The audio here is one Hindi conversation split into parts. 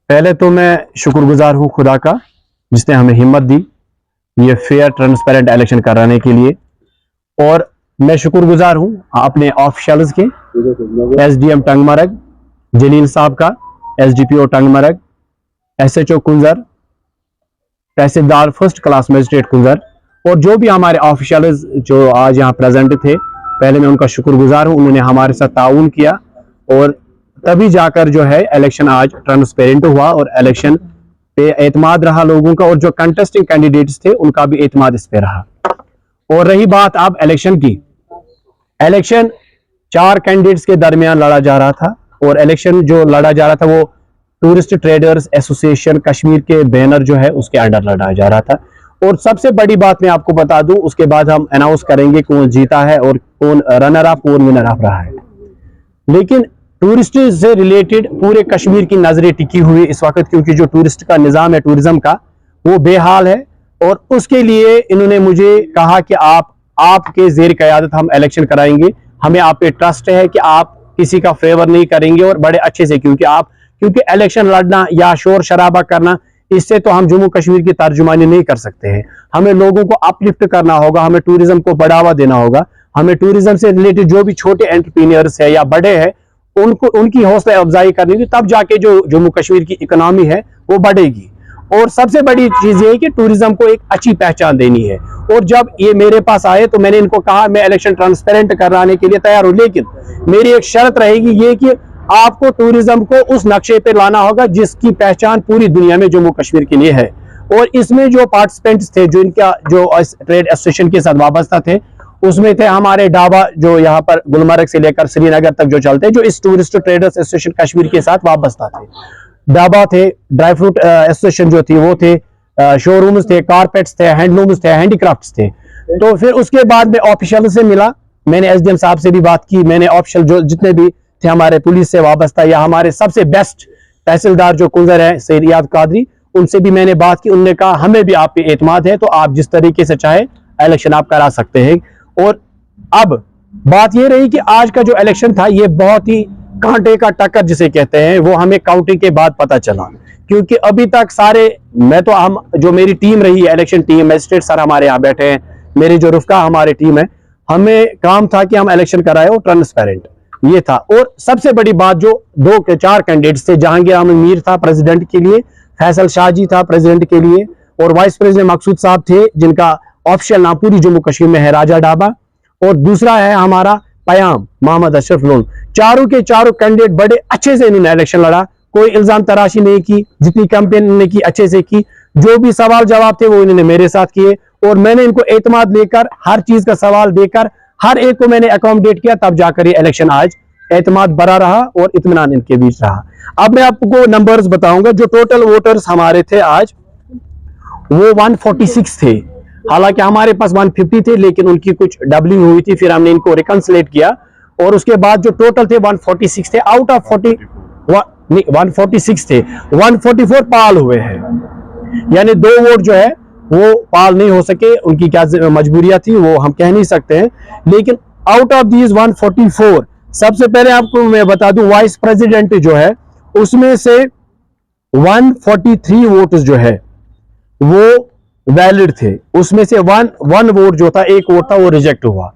पहले तो मैं शुक्रगुजार हूँ खुदा का जिसने हमें हिम्मत दी ये फेयर ट्रांसपेरेंट इलेक्शन कराने के लिए। और मैं शुक्रगुजार हूँ अपने ऑफिशियल्स के, एसडीएम टंगमरग जलील साहब का, एसडीपीओ टंगमरग, एसएचओ कुंजर, तहसीलदार फर्स्ट क्लास मजिस्ट्रेट कुंजर और जो भी हमारे ऑफिशियल्स जो आज यहाँ प्रेजेंट थे। पहले मैं उनका शुक्रगुजार हूँ, उन्होंने हमारे साथ ताउन किया और तभी जाकर जो है इलेक्शन आज ट्रांसपेरेंट हुआ और इलेक्शन पे एतमाद रहा लोगों का और जो कंटेस्टिंग कैंडिडेट्स थे उनका भी एतमाद इस पे रहा। और रही बात अब इलेक्शन की, इलेक्शन 4 कैंडिडेट्स के दरमियान लड़ा जा रहा था और इलेक्शन जो लड़ा जा रहा था वो टूरिस्ट ट्रेडर्स एसोसिएशन कश्मीर के बैनर जो है उसके अंडर लड़ा जा रहा था। और सबसे बड़ी बात मैं आपको बता दूं, उसके बाद हम अनाउंस करेंगे कौन जीता है और कौन रनर अप कौन विनर अप रहा है। लेकिन टूरिस्ट से रिलेटेड पूरे कश्मीर की नजरें टिकी हुई इस वक्त, क्योंकि जो टूरिस्ट का निजाम है टूरिज्म का वो बेहाल है। और उसके लिए इन्होंने मुझे कहा कि आपके जेर क़यादत हम इलेक्शन कराएंगे, हमें आप पे ट्रस्ट है कि आप किसी का फेवर नहीं करेंगे और बड़े अच्छे से, क्योंकि इलेक्शन लड़ना या शोर शराबा करना इससे तो हम जम्मू कश्मीर की तर्जुमानी नहीं कर सकते हैं। हमें लोगों को अपलिफ्ट करना होगा, हमें टूरिज्म को बढ़ावा देना होगा, हमें टूरिज्म से रिलेटेड जो भी छोटे एंटरप्रीनियर्स है या बड़े हैं उनकी हौसला अफजाई करनी होगी, तब जाके जो जम्मू कश्मीर की इकोनॉमी है वो बढ़ेगी। और सबसे बड़ी चीज ये है कि टूरिज्म को एक अच्छी पहचान देनी है। और जब ये मेरे पास आए तो मैंने इनको कहा मैं इलेक्शन ट्रांसपेरेंट कराने के लिए तैयार हूं, लेकिन मेरी एक शर्त रहेगी ये कि आपको टूरिज्म को उस नक्शे पे लाना होगा जिसकी पहचान पूरी दुनिया में जम्मू कश्मीर के लिए है। और इसमें जो पार्टिसिपेंट्स थे जो इनका जो ट्रेड एसोसिएशन के साथ वाबस्ता थे उसमें थे हमारे ढाबा जो यहाँ पर गुलमर्ग से लेकर श्रीनगर तक जो चलते हैं, जो इस टूरिस्ट ट्रेडर्स एसोसिएशन कश्मीर के साथ वाबस्ता थे। ढाबा थे, ड्राई फ्रूट एसोसिएशन जो थी वो थे, शोरूम्स थे, कारपेट्स थे, हैंडलूम्स थे, हैंडीक्राफ्ट्स थे। तो फिर उसके बाद में ऑफिशियल से मिला, मैंने एसडीएम साहब से भी बात की, मैंने ऑफिशियल जो जितने भी थे हमारे पुलिस से वाबस्ता या हमारे सबसे बेस्ट तहसीलदार जो कुंजर है सैयद कादरी, उनसे भी मैंने बात की। उन्होंने कहा हमें भी आप पे एतमाद है तो आप जिस तरीके से चाहे इलेक्शन आप करा सकते हैं। और अब बात ये रही कि आज का जो इलेक्शन था ये बहुत ही कांटे का टक्कर जिसे कहते हैं वो हमें काउंटिंग के बाद पता चला, क्योंकि अभी तक सारे हम जो मेरी टीम रही है इलेक्शन टीम, मजिस्ट्रेट सर हमारे यहाँ बैठे हैं, मेरे जो रुफका हमारी टीम है, हमें काम था कि हम इलेक्शन कराए और ट्रांसपेरेंट ये था। और सबसे बड़ी बात जो 2 के 4 कैंडिडेट्स थे, जहांगीर अहमद मीर था प्रेसिडेंट के लिए, फैसल शाहजी था प्रेसिडेंट के लिए और वाइस प्रेसिडेंट मकसूद साहब थे जिनका ऑफिशियल नाम पूरी जम्मू कश्मीर में है राजा ढाबा, और दूसरा है हमारा पयाम मोहम्मद अशरफ लोन। चारों के चारों कैंडिडेट बड़े अच्छे से इन्होंने इलेक्शन लड़ा, कोई इल्जाम तराशी नहीं की, जितनी कैंपेन इन्होंने की अच्छे से की, जो भी सवाल जवाब थे वो इन्होंने मेरे साथ किए और मैंने इनको एतमाद लेकर हर चीज का सवाल देकर हर एक को मैंने अकोमोडेट किया, तब जाकर ये इलेक्शन आज एतमाद बरा रहा और इत्मीनान इनके बीच रहा। अब मैं आपको नंबर्स बताऊंगा। जो टोटल वोटर्स हमारे थे आज वो 146 थे, हालांकि हमारे पास 150 थे लेकिन उनकी कुछ डबलिंग हुई थी, फिर हमने इनको रिकंसलेट किया और उसके बाद जो टोटल थे 146 थे। आउट ऑफ 146 थे 144 पाल हुए हैं, यानी 2 वोट जो है वो पाल नहीं हो सके, उनकी क्या मजबूरियां थी वो हम कह नहीं सकते हैं। लेकिन आउट ऑफ दीज 144, सबसे पहले आपको मैं बता दूं वाइस प्रेसिडेंट जो है उसमें से 143 वोट जो है वो वैलिड थे, उसमें से वन वोट जो था, 1 वोट था वो रिजेक्ट हुआ,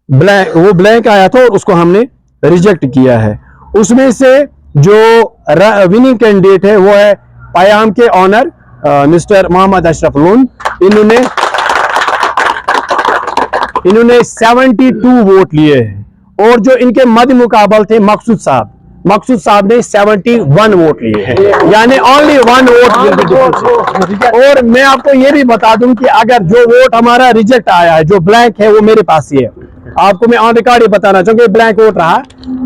ब्लैंक आया था और उसको हमने रिजेक्ट किया है। उसमें से जो विनिंग कैंडिडेट है वो है पयाम के ऑनर मिस्टर मोहम्मद अशरफ लोन, इन्होंने 72 वोट लिए हैं। और जो इनके मध्य मुकाबल थे मकसूद साहब ने 71 वोट लिए हैं, यानी ओनली 1 वोट। और मैं आपको ये भी बता दूं कि अगर जो वोट हमारा रिजेक्ट आया है, जो ब्लैंक है, वो मेरे पास ही है, आपको मैं ऑन रिकॉर्ड ही बताना चाहूंगा, ब्लैंक वोट रहा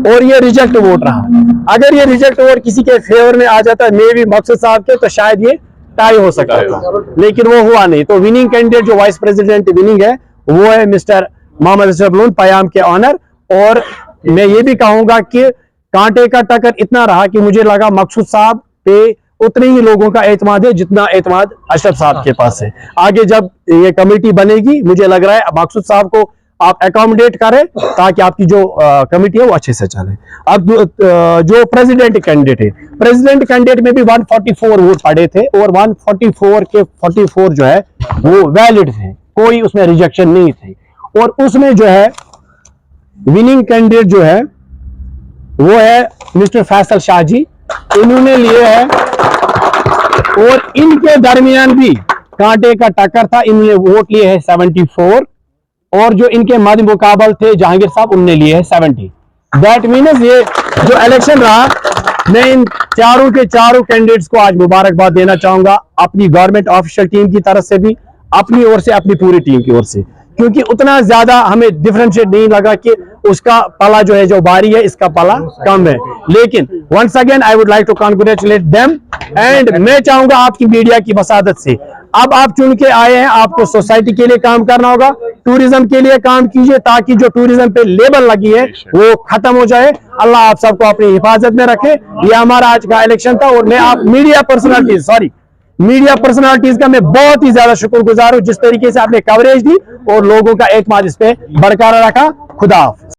और ये रिजेक्ट वोट रहा। अगर ये रिजेक्ट वोट किसी के फेवर में आ जाता है, मे भी मकसूद साहब के, तो शायद ये टाई हो सकता था, लेकिन वो हुआ नहीं। तो विनिंग कैंडिडेट जो वाइस प्रेसिडेंट विनिंग है वो है मिस्टर मोहम्मद अशरफ लोन पयाम के ऑनर। और मैं ये भी कहूंगा कि कांटे का टक्कर इतना रहा कि मुझे लगा मकसूद साहब पे उतने ही लोगों का एतमाद है जितना एतमाद अशरफ साहब के पास है। आगे जब ये कमेटी बनेगी मुझे लग रहा है मकसूद साहब को आप अकोमोडेट करें ताकि आपकी जो कमिटी है वो अच्छे से चले। अब जो प्रेसिडेंट कैंडिडेट है, प्रेसिडेंट कैंडिडेट में भी 144 वोट पड़े थे और 144 के 44 जो है वो वैलिड थे, कोई उसमें रिजेक्शन नहीं थी। और उसमें जो है विनिंग कैंडिडेट जो है वो है मिस्टर फैसल शाह जी, इन्होंने लिए है और इनके दरमियान भी कांटे का टक्कर था, इन्होंने वोट लिए है 74 और जो इनके मध्य मुकाबल थे जहांगीर साहब उनने लिए है 70। दैट मीन्स ये जो इलेक्शन रहा, मैं इन चारों के चारों कैंडिडेट्स को आज मुबारकबाद देना चाहूंगा, अपनी गवर्नमेंट ऑफिशियल टीम की तरफ से भी, अपनी ओर से, अपनी पूरी टीम की ओर से, क्योंकि उतना ज्यादा हमें डिफरेंशिएट नहीं लगा कि उसका पला जो है जो बारी है इसका पला कम है। लेकिन once again I would like to congratulate them and मैं चाहूंगा आपकी मीडिया की वसादत से, अब आप चुन के आए हैं, आपको सोसाइटी के लिए काम करना होगा, टूरिज्म के लिए काम कीजिए ताकि जो टूरिज्म पे लेबल लगी है वो खत्म हो जाए। अल्लाह आप सबको अपनी हिफाजत में रखे। ये हमारा आज का इलेक्शन था और मैं आप मीडिया पर्सनालिटीज का मैं बहुत ही ज्यादा शुक्रगुजार हूं जिस तरीके से आपने कवरेज दी और लोगों का एतमाद इस पे बरकरार रखा। खुदा हाफिज।